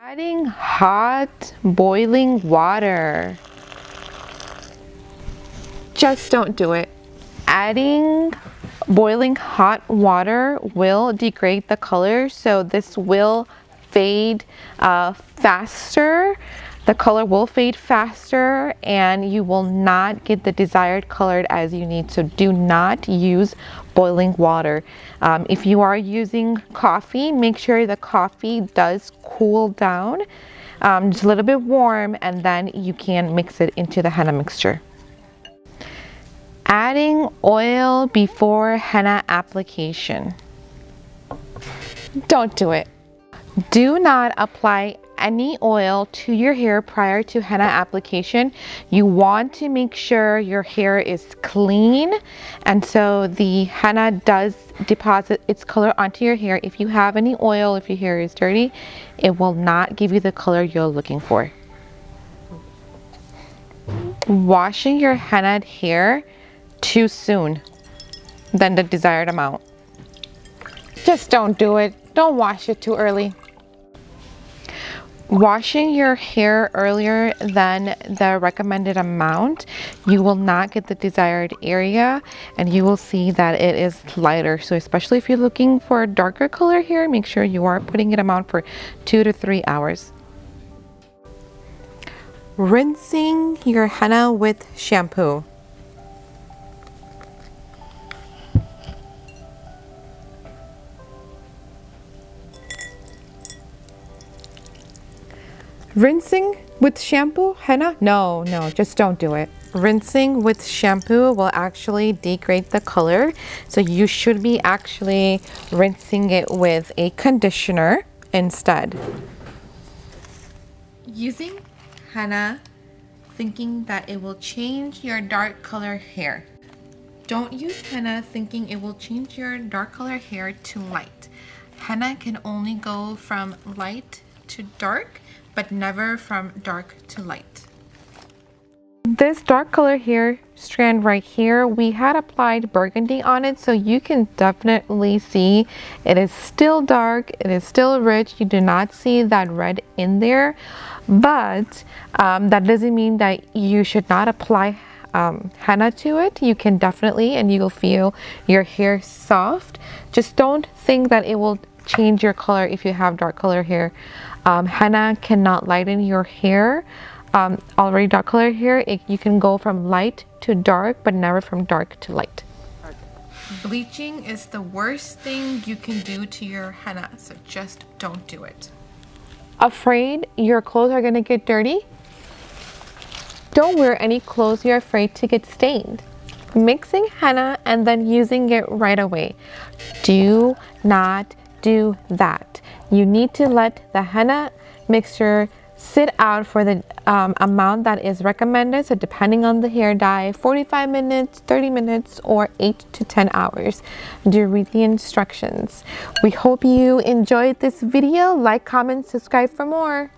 Adding hot boiling water. Just don't do it. Adding boiling hot water will degrade the color, so this will fade faster. The color will fade faster and you will not get the desired color as you need. So do not use boiling water. If you are using coffee, make sure the coffee does cool down just a little bit warm, and then you can mix it into the henna mixture. Adding oil before henna application. Don't do it. Do not apply any oil to your hair prior to henna application. You want to make sure your hair is clean, and so the henna does deposit its color onto your hair. If you have any oil, if your hair is dirty, it will not give you the color you're looking for. Washing your henna hair too soon than the desired amount. Just don't do it. Don't wash it too early. Washing your hair earlier than the recommended amount, you will not get the desired area and you will see that it is lighter. So especially if you're looking for a darker color hair, make sure you are putting it amount for 2 to 3 hours. Rinsing your henna with shampoo. Rinsing with shampoo, henna? No, just don't do it. Rinsing with shampoo will actually degrade the color. So you should be actually rinsing it with a conditioner instead. Using henna thinking that it will change your dark color hair. Don't use henna thinking it will change your dark color hair to light. Henna can only go from light to dark, but never from dark to light. This dark color hair strand right here, we had applied burgundy on it, so you can definitely see it is still dark, it is still rich. You do not see that red in there, but that doesn't mean that you should not apply henna to it. You can definitely, and you will feel your hair soft. Just don't think that it will change your color if you have dark color hair. Henna cannot lighten your hair. Already dark color hair, you can go from light to dark, but never from dark to light. Bleaching is the worst thing you can do to your henna, so just don't do it. Afraid your clothes are gonna get dirty? Don't wear any clothes you're afraid to get stained. Mixing henna and then using it right away. Do not do that. You need to let the henna mixture sit out for the amount that is recommended. So depending on the hair dye, 45 minutes, 30 minutes, or 8 to 10 hours. Do read the instructions. We hope you enjoyed this video. Like, comment, subscribe for more.